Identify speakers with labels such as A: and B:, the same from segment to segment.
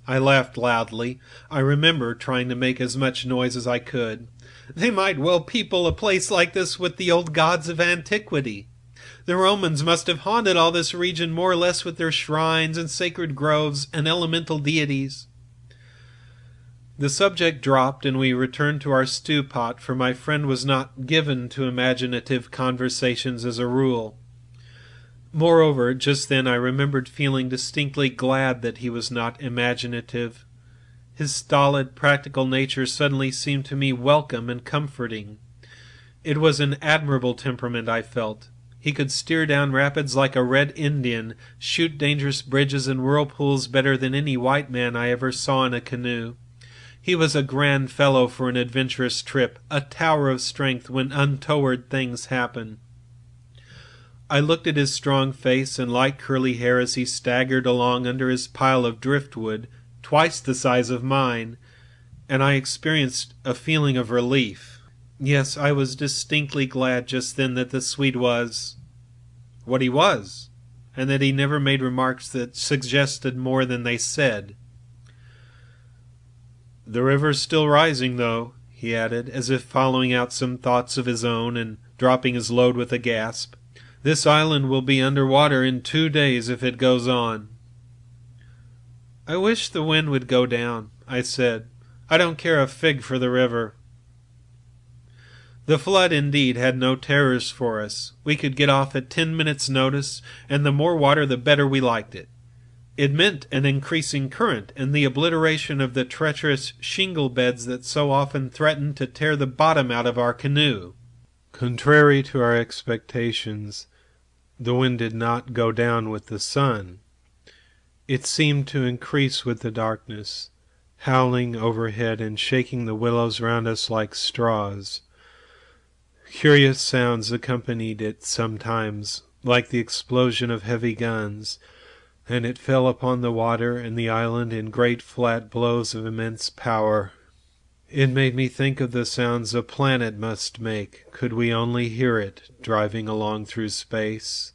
A: I laughed loudly. I remember trying to make as much noise as I could. They might well people a place like this with the old gods of antiquity. The Romans must have haunted all this region more or less with their shrines and sacred groves and elemental deities. The subject dropped, and we returned to our stew pot, for my friend was not given to imaginative conversations as a rule. Moreover, just then I remembered feeling distinctly glad that he was not imaginative. His stolid, practical nature suddenly seemed to me welcome and comforting. It was an admirable temperament, I felt. He could steer down rapids like a red Indian, shoot dangerous bridges and whirlpools better than any white man I ever saw in a canoe. He was a grand fellow for an adventurous trip, a tower of strength when untoward things happen. I looked at his strong face and light curly hair as he staggered along under his pile of driftwood, twice the size of mine, and I experienced a feeling of relief. Yes, I was distinctly glad just then that the Swede was what he was, and that he never made remarks that suggested more than they said. "The river's still rising, though," he added, as if following out some thoughts of his own and dropping his load with a gasp. "This island will be under water in 2 days if it goes on." "I wish the wind would go down," I said. "I don't care a fig for the river." The flood, indeed, had no terrors for us. We could get off at 10 minutes' notice, and the more water the better we liked it. It meant an increasing current and the obliteration of the treacherous shingle beds that so often threatened to tear the bottom out of our canoe. Contrary to our expectations, the wind did not go down with the sun. It seemed to increase with the darkness, howling overhead and shaking the willows round us like straws. Curious sounds accompanied it sometimes, like the explosion of heavy guns, and it fell upon the water and the island in great flat blows of immense power. It made me think of the sounds a planet must make, could we only hear it, driving along through space.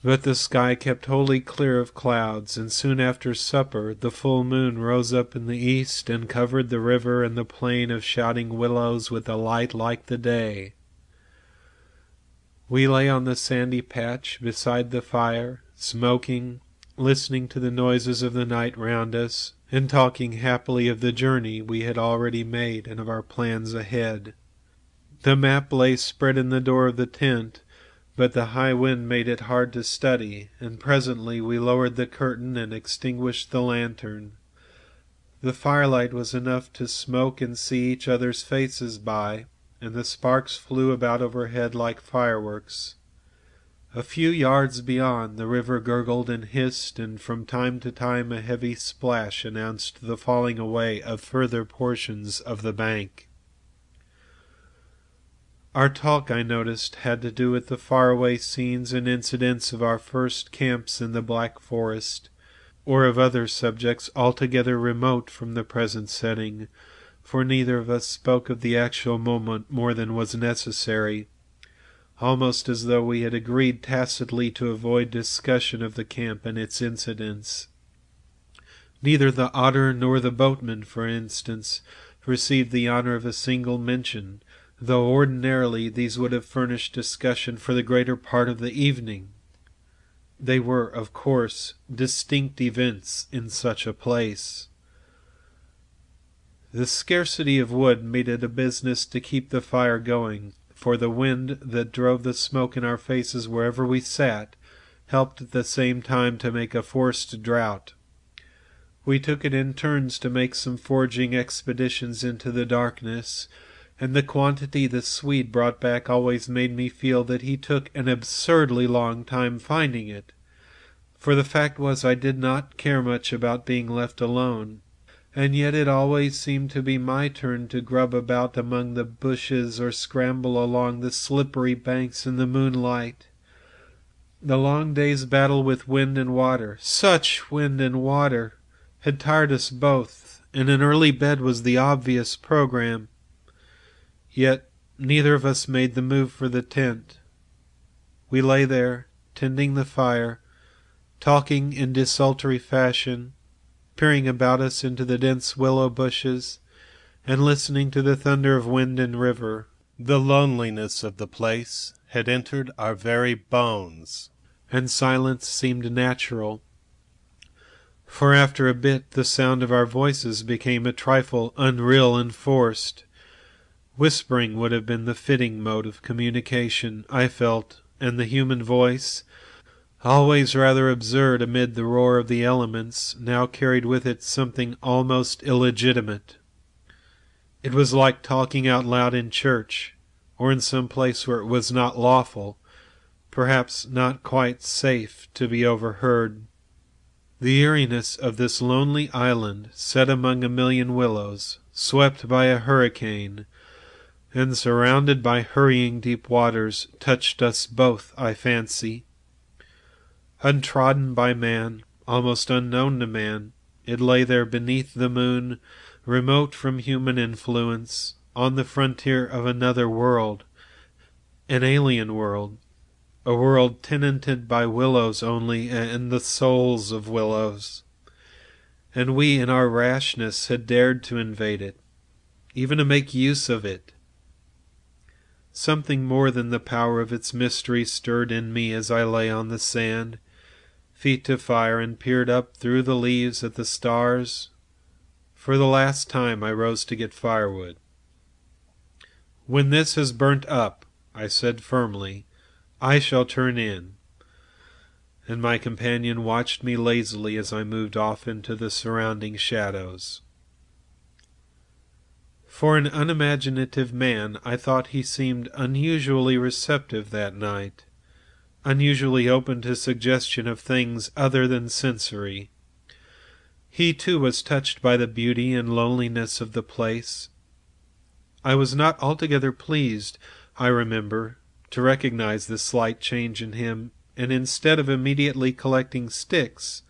A: But the sky kept wholly clear of clouds, and soon after supper the full moon rose up in the east and covered the river and the plain of shouting willows with a light like the day. We lay on the sandy patch beside the fire, smoking, listening to the noises of the night round us, and talking happily of the journey we had already made and of our plans ahead. The map lay spread in the door of the tent, but the high wind made it hard to study, and presently we lowered the curtain and extinguished the lantern. The firelight was enough to smoke and see each other's faces by, and the sparks flew about overhead like fireworks. A few yards beyond, the river gurgled and hissed, and from time to time a heavy splash announced the falling away of further portions of the bank. Our talk, I noticed, had to do with the faraway scenes and incidents of our first camps in the Black Forest, or of other subjects altogether remote from the present setting, for neither of us spoke of the actual moment more than was necessary, almost as though we had agreed tacitly to avoid discussion of the camp and its incidents. Neither the otter nor the boatman, for instance, received the honor of a single mention, though ordinarily these would have furnished discussion for the greater part of the evening. They were, of course, distinct events in such a place. The scarcity of wood made it a business to keep the fire going, for the wind that drove the smoke in our faces wherever we sat helped at the same time to make a forced draught. We took it in turns to make some foraging expeditions into the darkness, and the quantity the Swede brought back always made me feel that he took an absurdly long time finding it. For the fact was I did not care much about being left alone, and yet it always seemed to be my turn to grub about among the bushes or scramble along the slippery banks in the moonlight. The long day's battle with wind and water, such wind and water, had tired us both, and an early bed was the obvious program. Yet neither of us made the move for the tent. We lay there, tending the fire, talking in desultory fashion, peering about us into the dense willow bushes, and listening to the thunder of wind and river.
B: The loneliness of the place had entered our very bones,
A: and silence seemed natural. For after a bit the sound of our voices became a trifle unreal and forced. Whispering would have been the fitting mode of communication, I felt, and the human voice, always rather absurd amid the roar of the elements, now carried with it something almost illegitimate. It was like talking out loud in church, or in some place where it was not lawful, perhaps not quite safe, to be overheard. The eeriness of this lonely island, set among a million willows, swept by a hurricane, and surrounded by hurrying deep waters, touched us both, I fancy. Untrodden by man, almost unknown to man, it lay there beneath the moon, remote from human influence, on the frontier of another world, an alien world, a world tenanted by willows only and the souls of willows. And we in our rashness had dared to invade it, even to make use of it. Something more than the power of its mystery stirred in me as I lay on the sand, feet to fire, and peered up through the leaves at the stars. For the last time I rose to get firewood. "When this has burnt up," I said firmly, "I shall turn in." And my companion watched me lazily as I moved off into the surrounding shadows. For an unimaginative man, I thought he seemed unusually receptive that night, unusually open to suggestion of things other than sensory. He too was touched by the beauty and loneliness of the place. I was not altogether pleased, I remember, to recognize this slight change in him, and instead of immediately collecting sticks,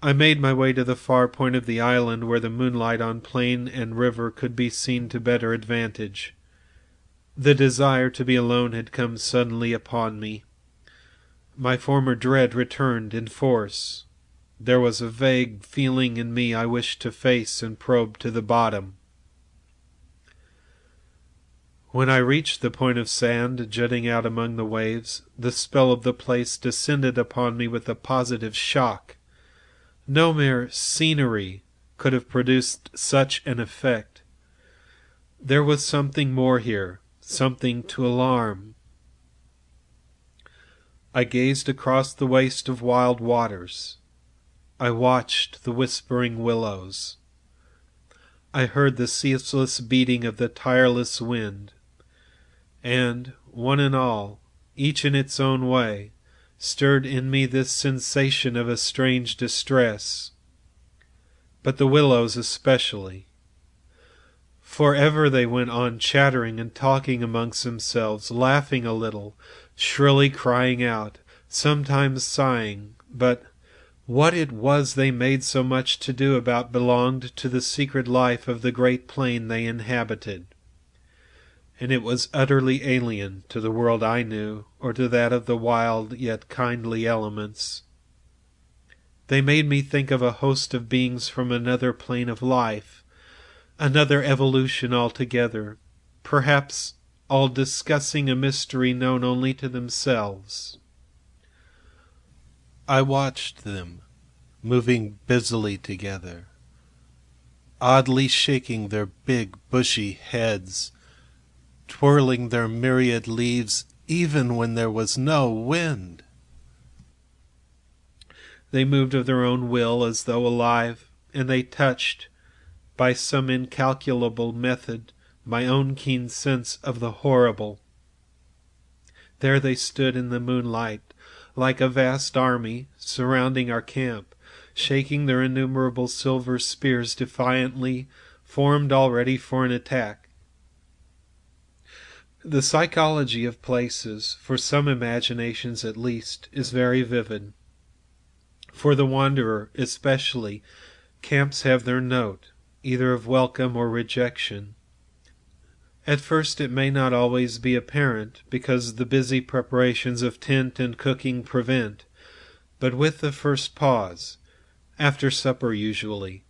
A: I made my way to the far point of the island where the moonlight on plain and river could be seen to better advantage. The desire to be alone had come suddenly upon me. My former dread returned in force. There was a vague feeling in me I wished to face and probe to the bottom. When I reached the point of sand jutting out among the waves, the spell of the place descended upon me with a positive shock. No mere scenery could have produced such an effect. There was something more here, something to alarm. I gazed across the waste of wild waters. I watched the whispering willows. I heard the ceaseless beating of the tireless wind, and, one and all, each in its own way, stirred in me this sensation of a strange distress. But the willows especially. For ever they went on chattering and talking amongst themselves, laughing a little, shrilly crying out, sometimes sighing, but what it was they made so much to do about belonged to the secret life of the great plain they inhabited, and it was utterly alien to the world I knew, or to that of the wild yet kindly elements. They made me think of a host of beings from another plane of life, another evolution altogether, perhaps all discussing a mystery known only to themselves.
B: I watched them, moving busily together, oddly shaking their big bushy heads, twirling their myriad leaves even when there was no wind.
A: They moved of their own will as though alive, and they touched, by some incalculable method, my own keen sense of the horrible. There they stood in the moonlight, like a vast army, surrounding our camp, shaking their innumerable silver spears defiantly, formed already for an attack. The psychology of places, for some imaginations at least, is very vivid. For the wanderer, especially, camps have their note, either of welcome or rejection. At first it may not always be apparent, because the busy preparations of tent and cooking prevent, but with the first pause, After supper, usually.